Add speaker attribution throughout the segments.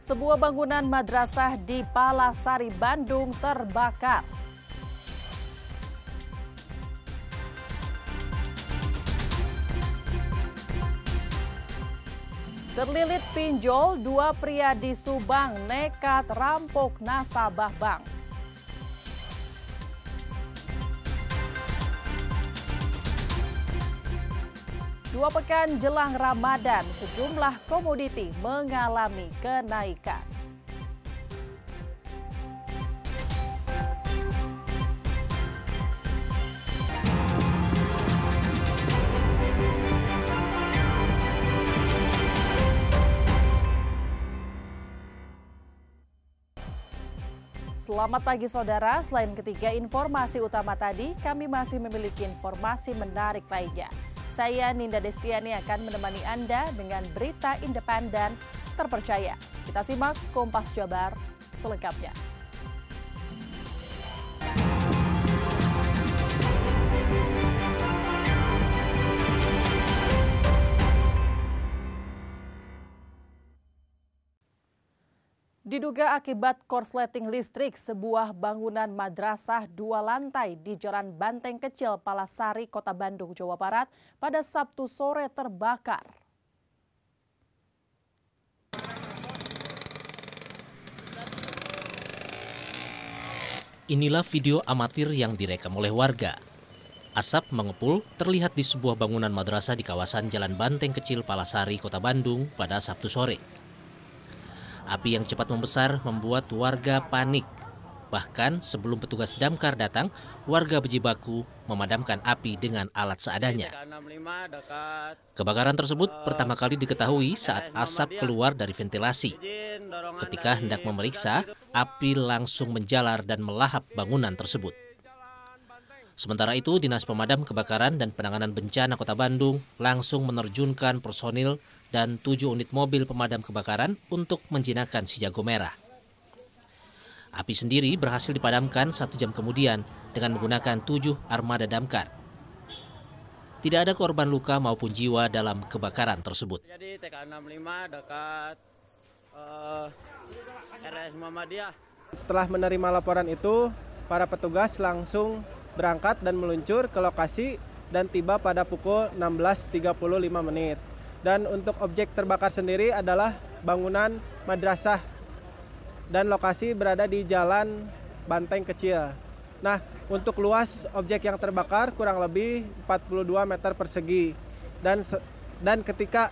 Speaker 1: Sebuah bangunan madrasah di Palasari, Bandung terbakar. Terlilit pinjol, dua pria di Subang nekat rampok nasabah bank. Dua pekan jelang Ramadan, sejumlah komoditi mengalami kenaikan. Selamat pagi saudara, selain ketiga informasi utama tadi, kami masih memiliki informasi menarik lainnya. Saya Ninda Destiani akan menemani Anda dengan berita independen terpercaya. Kita simak Kompas Jabar selengkapnya. Diduga akibat korsleting listrik, sebuah bangunan madrasah 2 lantai di Jalan Banteng Kecil, Palasari, Kota Bandung, Jawa Barat pada Sabtu sore terbakar.
Speaker 2: Inilah video amatir yang direkam oleh warga. Asap mengepul terlihat di sebuah bangunan madrasah di kawasan Jalan Banteng Kecil, Palasari, Kota Bandung pada Sabtu sore. Api yang cepat membesar membuat warga panik. Bahkan sebelum petugas damkar datang, warga berjibaku memadamkan api dengan alat seadanya. Kebakaran tersebut pertama kali diketahui saat asap keluar dari ventilasi. Ketika hendak memeriksa, api langsung menjalar dan melahap bangunan tersebut. Sementara itu, Dinas Pemadam Kebakaran dan Penanganan Bencana Kota Bandung langsung menerjunkan personil dan 7 unit mobil pemadam kebakaran untuk menjinakkan si jago merah. Api sendiri berhasil dipadamkan 1 jam kemudian dengan menggunakan 7 armada damkar. Tidak ada korban luka maupun jiwa dalam kebakaran tersebut.
Speaker 3: Jadi TK65 dekat RS Muhammadiyah. Setelah menerima laporan itu, para petugas langsung berangkat dan meluncur ke lokasi dan tiba pada pukul 16.35. Dan untuk objek terbakar sendiri adalah bangunan madrasah dan lokasi berada di Jalan Banteng Kecil. Nah, untuk luas objek yang terbakar kurang lebih 42 meter persegi. Dan ketika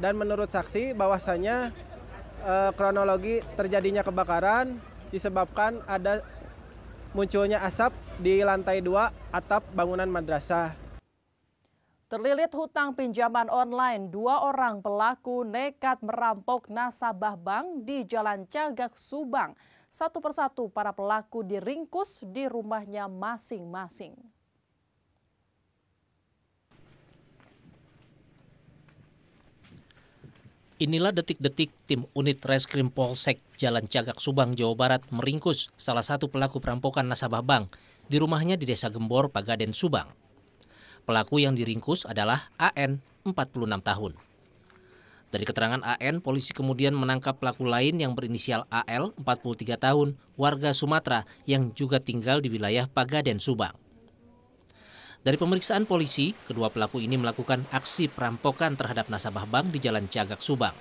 Speaker 3: dan menurut saksi bahwasanya kronologi terjadinya kebakaran disebabkan ada munculnya asap di lantai 2 atap bangunan madrasah.
Speaker 1: Terlilit hutang pinjaman online, 2 orang pelaku nekat merampok nasabah bank di Jalan Cagak, Subang. Satu persatu para pelaku diringkus di rumahnya masing-masing.
Speaker 2: Inilah detik-detik tim unit Reskrim Polsek Jalan Cagak, Subang, Jawa Barat meringkus salah satu pelaku perampokan nasabah bank di rumahnya di Desa Gembor, Pagaden, Subang. Pelaku yang diringkus adalah AN, 46 tahun. Dari keterangan AN, polisi kemudian menangkap pelaku lain yang berinisial AL, 43 tahun, warga Sumatera yang juga tinggal di wilayah Pagaden, Subang. Dari pemeriksaan polisi, kedua pelaku ini melakukan aksi perampokan terhadap nasabah bank di Jalan Cagak, Subang.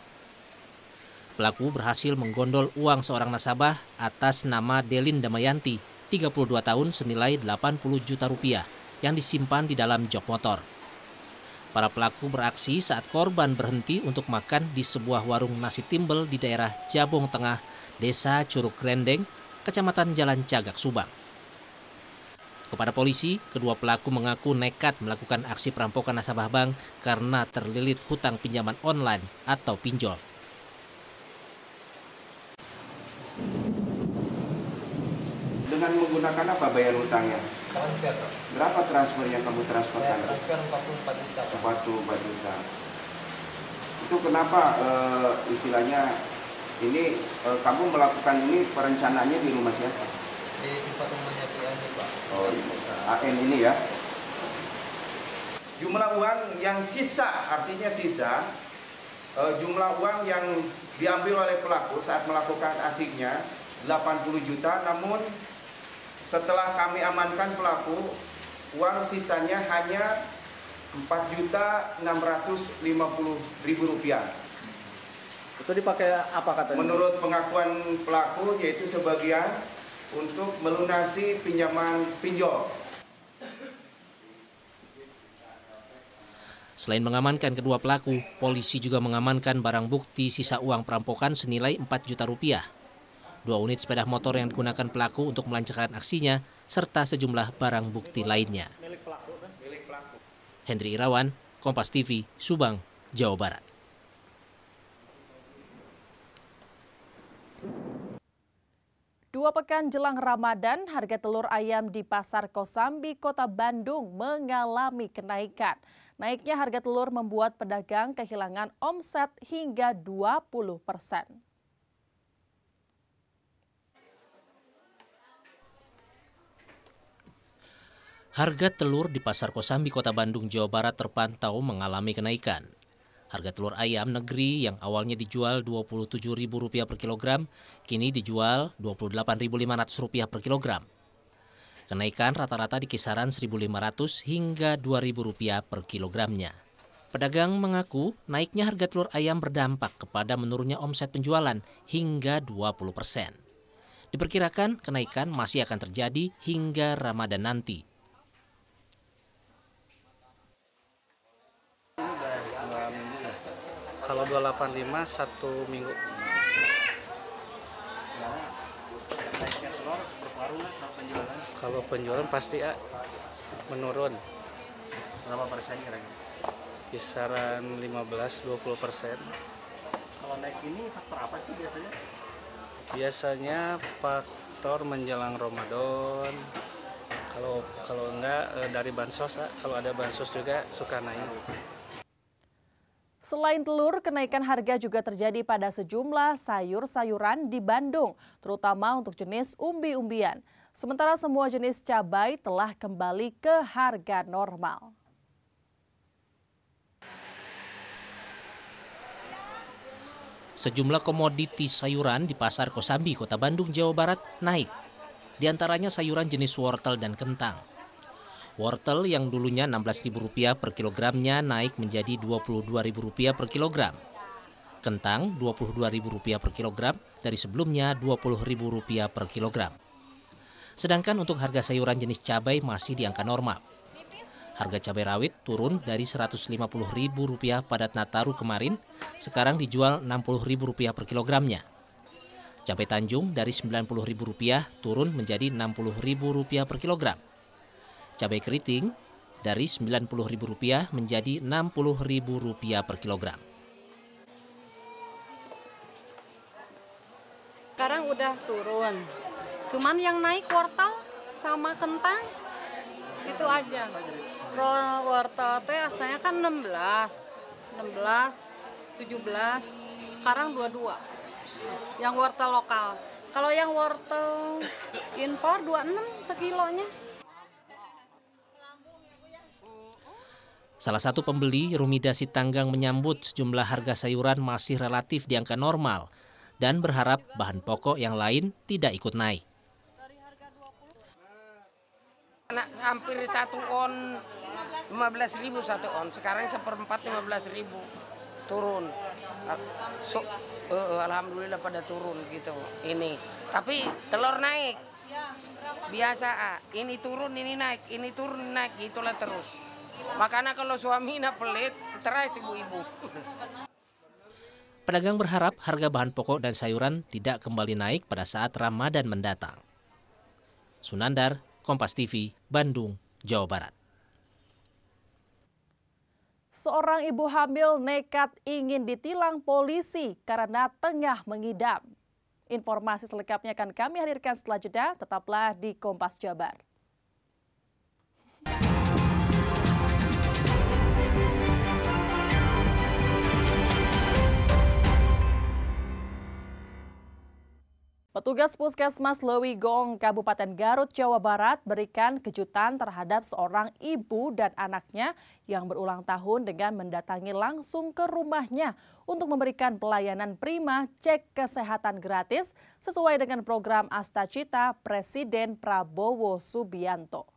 Speaker 2: Pelaku berhasil menggondol uang seorang nasabah atas nama Delin Damayanti, 32 tahun, senilai 80 juta rupiah yang disimpan di dalam jok motor. Para pelaku beraksi saat korban berhenti untuk makan di sebuah warung nasi timbel di daerah Jabong Tengah, Desa Curug Grendeng, Kecamatan Jalan Cagak, Subang. Kepada polisi, kedua pelaku mengaku nekat melakukan aksi perampokan nasabah bank karena terlilit hutang pinjaman online atau pinjol.
Speaker 4: Dengan menggunakan apa bayar hutangnya?
Speaker 5: Transfer.
Speaker 4: Berapa transfer yang kamu transferkan?
Speaker 5: Transfer 44 juta.
Speaker 4: 44 juta. Itu kenapa istilahnya ini kamu melakukan ini perencanaannya di rumah siapa?
Speaker 5: Di tempat rumahnya PN, Pak.
Speaker 4: Oh, AN ini ya.
Speaker 6: Jumlah uang yang sisa, artinya sisa
Speaker 4: Jumlah uang yang diambil oleh pelaku saat melakukan aksinya 80 juta, namun setelah kami amankan pelaku, uang sisanya hanya Rp4.650.000.
Speaker 3: Itu dipakai apa katanya?
Speaker 4: Menurut pengakuan pelaku, yaitu sebagian untuk melunasi pinjaman pinjol.
Speaker 2: Selain mengamankan kedua pelaku, polisi juga mengamankan barang bukti sisa uang perampokan senilai Rp4 juta. 2 unit sepeda motor yang digunakan pelaku untuk melancarkan aksinya, serta sejumlah barang bukti lainnya. Hendri Irawan, Kompas TV, Subang, Jawa Barat.
Speaker 1: Dua pekan jelang Ramadan, harga telur ayam di Pasar Kosambi, Kota Bandung mengalami kenaikan. Naiknya harga telur membuat pedagang kehilangan omset hingga 20%.
Speaker 2: Harga telur di Pasar Kosambi, Kota Bandung, Jawa Barat terpantau mengalami kenaikan. Harga telur ayam negeri yang awalnya dijual Rp27.000 per kilogram, kini dijual Rp28.500 per kilogram. Kenaikan rata-rata di kisaran Rp1.500 hingga Rp2.000 per kilogramnya. Pedagang mengaku naiknya harga telur ayam berdampak kepada menurunnya omset penjualan hingga 20%. Diperkirakan kenaikan masih akan terjadi hingga Ramadan nanti.
Speaker 6: Kalau 285 1 minggu. Kalau penjualan pasti menurun.
Speaker 7: Berapa persen kira-kira?
Speaker 6: Kisaran 15-20%.
Speaker 7: Kalau naik ini faktor apa sih biasanya?
Speaker 6: Biasanya faktor menjelang Ramadan. Kalau enggak dari bansos, kalau ada bansos juga suka naik.
Speaker 1: Selain telur, kenaikan harga juga terjadi pada sejumlah sayur-sayuran di Bandung, terutama untuk jenis umbi-umbian. Sementara semua jenis cabai telah kembali ke harga normal.
Speaker 2: Sejumlah komoditi sayuran di Pasar Kosambi, Kota Bandung, Jawa Barat naik. Di antaranya sayuran jenis wortel dan kentang. Wortel yang dulunya Rp16.000 per kilogramnya naik menjadi Rp22.000 per kilogram. Kentang Rp22.000 per kilogram dari sebelumnya Rp20.000 per kilogram. Sedangkan untuk harga sayuran jenis cabai masih di angka normal. Harga cabai rawit turun dari Rp150.000 pada Nataru kemarin, sekarang dijual Rp60.000 per kilogramnya. Cabai Tanjung dari Rp90.000 turun menjadi Rp60.000 per kilogram. Cabai keriting dari Rp90.000 menjadi Rp60.000 per kilogram.
Speaker 8: Sekarang udah turun. Cuman yang naik wortel sama kentang itu aja. Wortel teh asalnya kan 16, 17, sekarang 22. Yang wortel lokal. Kalau yang wortel impor 26 sekilonya.
Speaker 2: Salah satu pembeli, Rumida Sitanggang, menyambut sejumlah harga sayuran masih relatif di angka normal dan berharap bahan pokok yang lain tidak ikut naik.
Speaker 9: Hampir 1 on 15.000 1 on, sekarang 1/4 15.000 turun. Alhamdulillah pada turun gitu ini. Tapi telur naik biasa, ini turun ini naik, ini turun naik, gitulah terus. Makanya kalau suami nak pelit, stres ibu-ibu.
Speaker 2: Pedagang berharap harga bahan pokok dan sayuran tidak kembali naik pada saat Ramadan mendatang. Sunandar, Kompas TV, Bandung, Jawa Barat.
Speaker 1: Seorang ibu hamil nekat ingin ditilang polisi karena tengah mengidam. Informasi selengkapnya akan kami hadirkan setelah jeda, tetaplah di Kompas Jabar. Petugas Puskesmas Lewigong, Kabupaten Garut, Jawa Barat berikan kejutan terhadap seorang ibu dan anaknya yang berulang tahun dengan mendatangi langsung ke rumahnya untuk memberikan pelayanan prima cek kesehatan gratis sesuai dengan program Astacita Presiden Prabowo Subianto.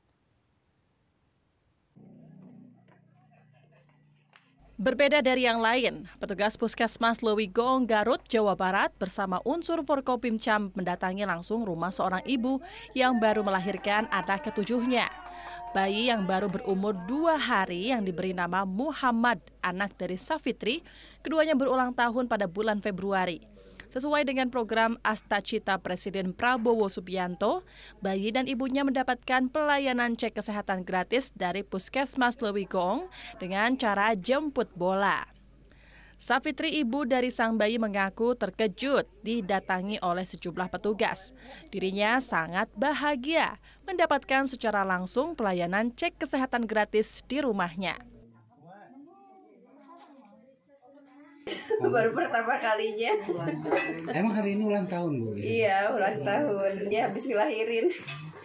Speaker 1: Berbeda dari yang lain, petugas Puskesmas Lewigong, Garut, Jawa Barat bersama unsur Forkopimcam mendatangi langsung rumah seorang ibu yang baru melahirkan anak ketujuhnya. Bayi yang baru berumur 2 hari yang diberi nama Muhammad, anak dari Safitri, keduanya berulang tahun pada bulan Februari. Sesuai dengan program Astacita Presiden Prabowo Subianto, bayi dan ibunya mendapatkan pelayanan cek kesehatan gratis dari Puskesmas Lewigong dengan cara jemput bola. Safitri, ibu dari sang bayi, mengaku terkejut didatangi oleh sejumlah petugas. Dirinya sangat bahagia mendapatkan secara langsung pelayanan cek kesehatan gratis di rumahnya.
Speaker 10: Baru pertama kalinya.
Speaker 11: Emang hari ini ulang tahun, Bu?
Speaker 10: Iya, ulang tahun. Dia habis ngelahirin.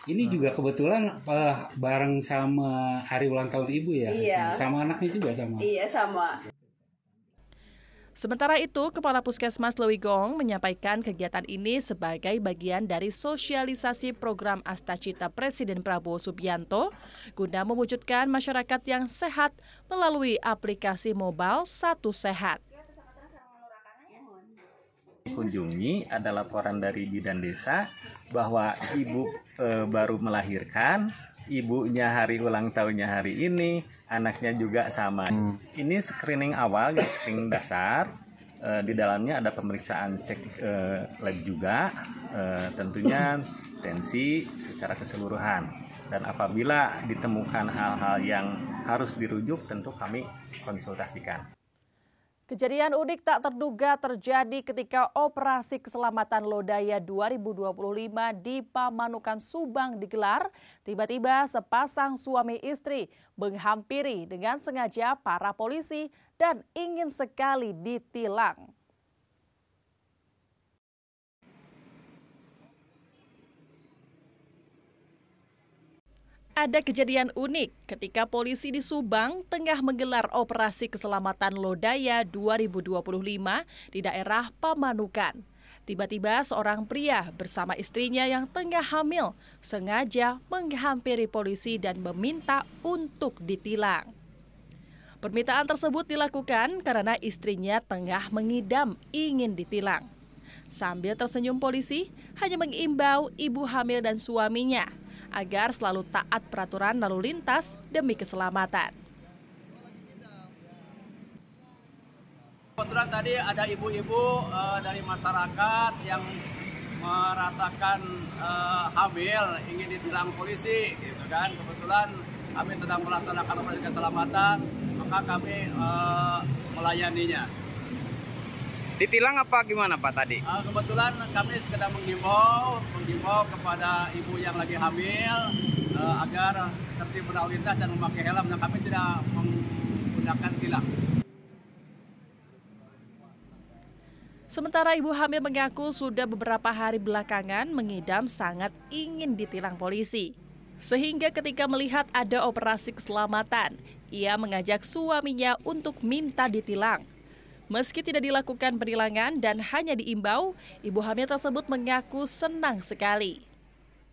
Speaker 11: Ini juga kebetulan bareng sama hari ulang tahun Ibu ya?
Speaker 10: Iya.
Speaker 11: Sama anaknya juga sama?
Speaker 10: Iya, sama.
Speaker 1: Sementara itu, Kepala Puskesmas Lewigong menyampaikan kegiatan ini sebagai bagian dari sosialisasi program Astacita Presiden Prabowo Subianto guna mewujudkan masyarakat yang sehat melalui aplikasi mobile Satu Sehat.
Speaker 12: Kunjungi ada laporan dari Bidan Desa bahwa ibu baru melahirkan, ibunya hari ulang tahunnya hari ini, anaknya juga sama. Ini screening awal, screening dasar. Di dalamnya ada pemeriksaan cek lab juga, tentunya tensi secara keseluruhan. Dan apabila ditemukan hal-hal yang harus dirujuk, tentu kami konsultasikan.
Speaker 1: Kejadian unik tak terduga terjadi ketika operasi keselamatan Lodaya 2025 di Pamanukan, Subang digelar. Tiba-tiba sepasang suami istri menghampiri dengan sengaja para polisi dan ingin sekali ditilang. Ada kejadian unik ketika polisi di Subang tengah menggelar operasi keselamatan Lodaya 2025 di daerah Pamanukan. Tiba-tiba seorang pria bersama istrinya yang tengah hamil sengaja menghampiri polisi dan meminta untuk ditilang. Permintaan tersebut dilakukan karena istrinya tengah mengidam ingin ditilang. Sambil tersenyum, polisi hanya mengimbau ibu hamil dan suaminya agar selalu taat peraturan lalu lintas demi keselamatan.
Speaker 13: Kebetulan tadi ada ibu-ibu dari masyarakat yang merasakan hamil ingin ditilang polisi, gitu kan. Kebetulan kami sedang melaksanakan operasi keselamatan, maka kami melayaninya.
Speaker 14: Ditilang apa gimana Pak tadi?
Speaker 13: Kebetulan kami sedang menghimbau kepada ibu yang lagi hamil agar tertib berlalu lintas dan memakai helm, dan kami tidak menggunakan tilang.
Speaker 1: Sementara ibu hamil mengaku sudah beberapa hari belakangan mengidam sangat ingin ditilang polisi. Sehingga ketika melihat ada operasi keselamatan, ia mengajak suaminya untuk minta ditilang. Meski tidak dilakukan penilangan dan hanya diimbau, ibu hamil tersebut mengaku senang sekali.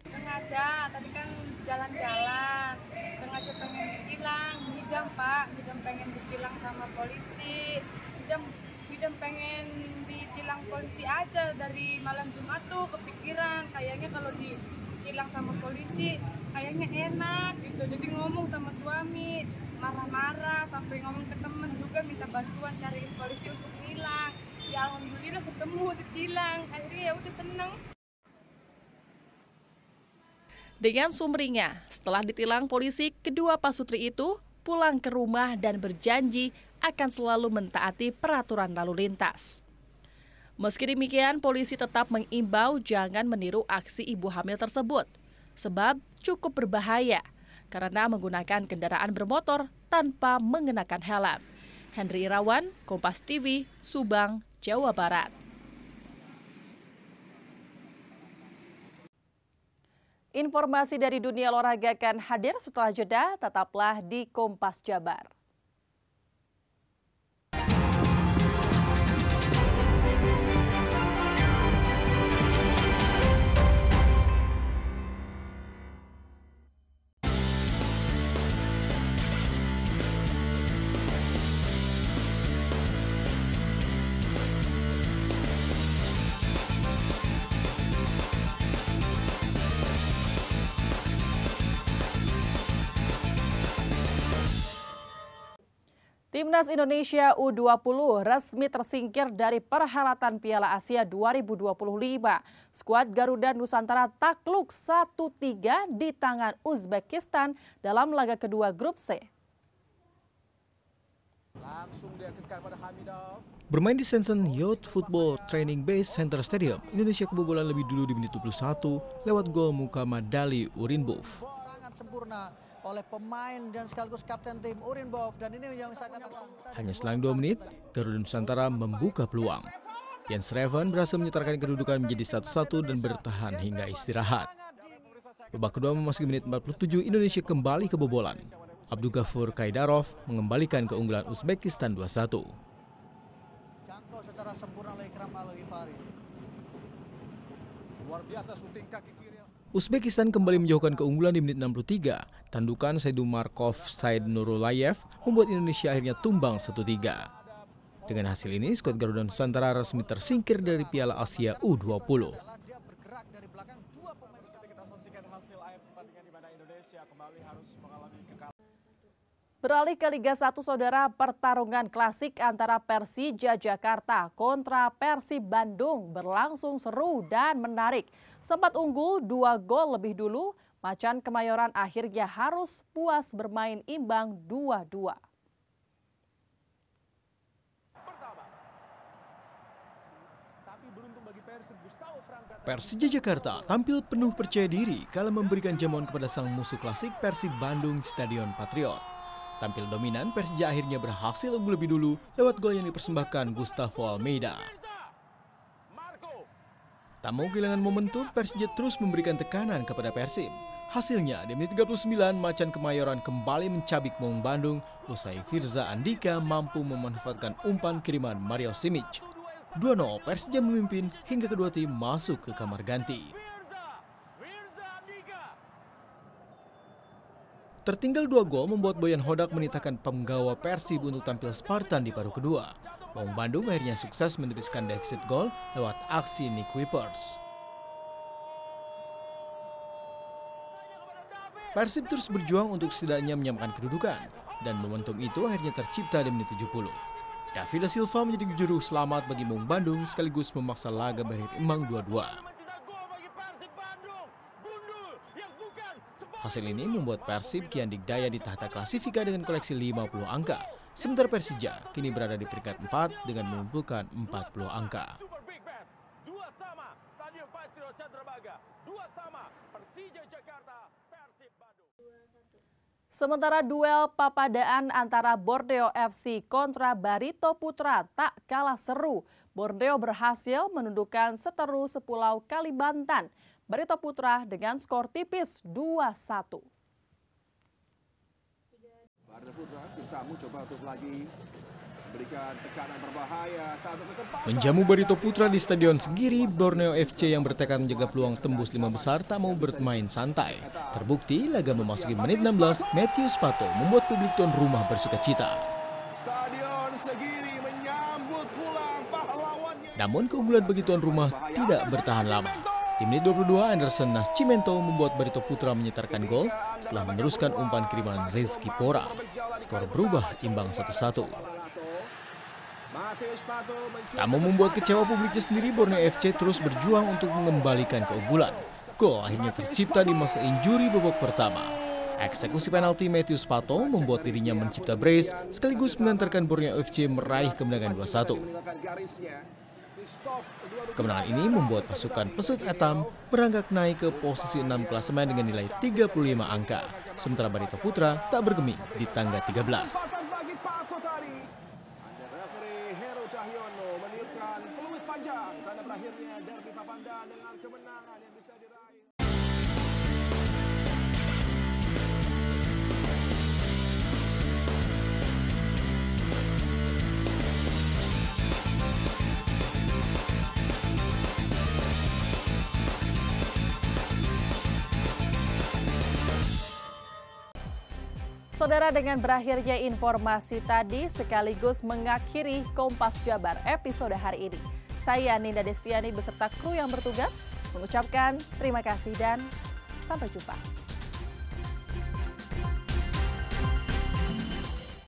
Speaker 15: Sengaja, tadi kan jalan-jalan, sengaja pengen ditilang, ngidam Pak, ngidam pengen ditilang sama polisi, ngidam pengen ditilang polisi aja dari malam Jumat tuh kepikiran, kayaknya kalau ditilang sama polisi kayaknya enak gitu, jadi ngomong sama suami, marah-marah sampai ngomong ke temen juga minta bantuan cariin polisi untuk tilang. Ya alhamdulillah ketemu ditilang, akhirnya ya udah seneng.
Speaker 1: Dengan sumringah, setelah ditilang polisi, kedua pasutri itu pulang ke rumah dan berjanji akan selalu mentaati peraturan lalu lintas. Meski demikian, polisi tetap mengimbau jangan meniru aksi ibu hamil tersebut, sebab cukup berbahaya karena menggunakan kendaraan bermotor tanpa mengenakan helm. Henry Irawan, Kompas TV, Subang, Jawa Barat. Informasi dari dunia olahraga akan hadir setelah jeda, tetaplah di Kompas Jabar. Timnas Indonesia U20 resmi tersingkir dari perhelatan Piala Asia 2025. Skuad Garuda Nusantara takluk 1-3 di tangan Uzbekistan dalam laga kedua grup C.
Speaker 16: Bermain di Shenzhen Youth Football Training Base Center Stadium, Indonesia kebobolan lebih dulu di menit 21 lewat gol Mukammadali Urinbov.
Speaker 17: Sangat sempurna oleh pemain dan sekaligus kapten tim Urinbov, dan ini yang saya katakan.
Speaker 16: Hanya selang 2 menit, Garuda Nusantara membuka peluang. Jens Reven berhasil menyetarkan kedudukan menjadi 1-1 dan bertahan hingga istirahat. Babak kedua memasuki menit 47, Indonesia kembali kebobolan. Abdugafur Kaidarov mengembalikan keunggulan Uzbekistan 2-1.
Speaker 17: Jangkau secara sempurna oleh Ikram Al-Ghifari. Luar biasa syuting kaki kiri.
Speaker 16: Uzbekistan kembali menjauhkan keunggulan di menit 63. Tandukan Saidumarkov Said Nurulayev membuat Indonesia akhirnya tumbang 1-3. Dengan hasil ini, skuad Garuda Nusantara resmi tersingkir dari Piala Asia U20.
Speaker 1: Beralih ke Liga 1, saudara, pertarungan klasik antara Persija Jakarta kontra Persib Bandung berlangsung seru dan menarik. Sempat unggul 2 gol lebih dulu, Macan Kemayoran akhirnya harus puas bermain imbang 2-2.
Speaker 16: Persija Jakarta tampil penuh percaya diri kala memberikan jamuan kepada sang musuh klasik Persib Bandung di Stadion Patriot. Tampil dominan, Persija akhirnya berhasil unggul lebih dulu lewat gol yang dipersembahkan Gustavo Almeida. Tak mau kehilangan momentum, Persija terus memberikan tekanan kepada Persib. Hasilnya, di menit 39, Macan Kemayoran kembali mencabik maung Bandung usai Firza Andika mampu memanfaatkan umpan kiriman Mario Simic. 2-0, Persija memimpin hingga kedua tim masuk ke kamar ganti. Tertinggal 2 gol membuat Boyan Hodak menitahkan penggawa Persib untuk tampil Spartan di paruh kedua. Maung Bandung akhirnya sukses menipiskan defisit gol lewat aksi Nick Wipers. Persib terus berjuang untuk setidaknya menyamakan kedudukan, dan momentum itu akhirnya tercipta di menit 70. David da Silva menjadi juru selamat bagi Maung Bandung sekaligus memaksa laga berakhir imbang 2-2. Hasil ini membuat Persib kian dikdaya di tahta klasifika dengan koleksi 50 angka. Sementara Persija kini berada di peringkat 4 dengan mengumpulkan 40 angka.
Speaker 1: Sementara duel papadaan antara Borneo FC kontra Barito Putra tak kalah seru. Borneo berhasil menundukkan seteru sepulau Kalimantan, Barito Putra dengan skor tipis 2-1.
Speaker 18: Barito Putra Tirtamu coba untuk lagi berikan tekanan berbahaya. Satu kesempatan.
Speaker 16: Menjamu Barito Putra di Stadion Segiri, Borneo FC yang bertekad menjaga peluang tembus 5 besar tak mau bermain santai. Terbukti laga memasuki menit 16, Matthew Spato membuat publik tuan rumah bersukacita.
Speaker 18: Stadion Segiri menyambut pulang pahlawannya.
Speaker 16: Namun keunggulan bagi tuan rumah tidak bertahan lama. Di menit 22, Anderson Nascimento membuat Barito Putra menyetarkan gol setelah meneruskan umpan kiriman Rizky Pora. Skor berubah imbang 1-1. Tak mau membuat kecewa publiknya sendiri, Borneo FC terus berjuang untuk mengembalikan keunggulan. Gol akhirnya tercipta di masa injuri babak pertama. Eksekusi penalti Matthew Spato membuat dirinya mencipta brace sekaligus mengantarkan Borneo FC meraih kemenangan 2-1. Kemenangan ini membuat pasukan Pesut Etam merangkak naik ke posisi 6 klasemen dengan nilai 35 angka. Sementara Barito Putra tak bergeming di tangga 13.
Speaker 1: Saudara, dengan berakhirnya informasi tadi sekaligus mengakhiri Kompas Jabar episode hari ini. Saya Ninda Destiani beserta kru yang bertugas mengucapkan terima kasih dan sampai jumpa.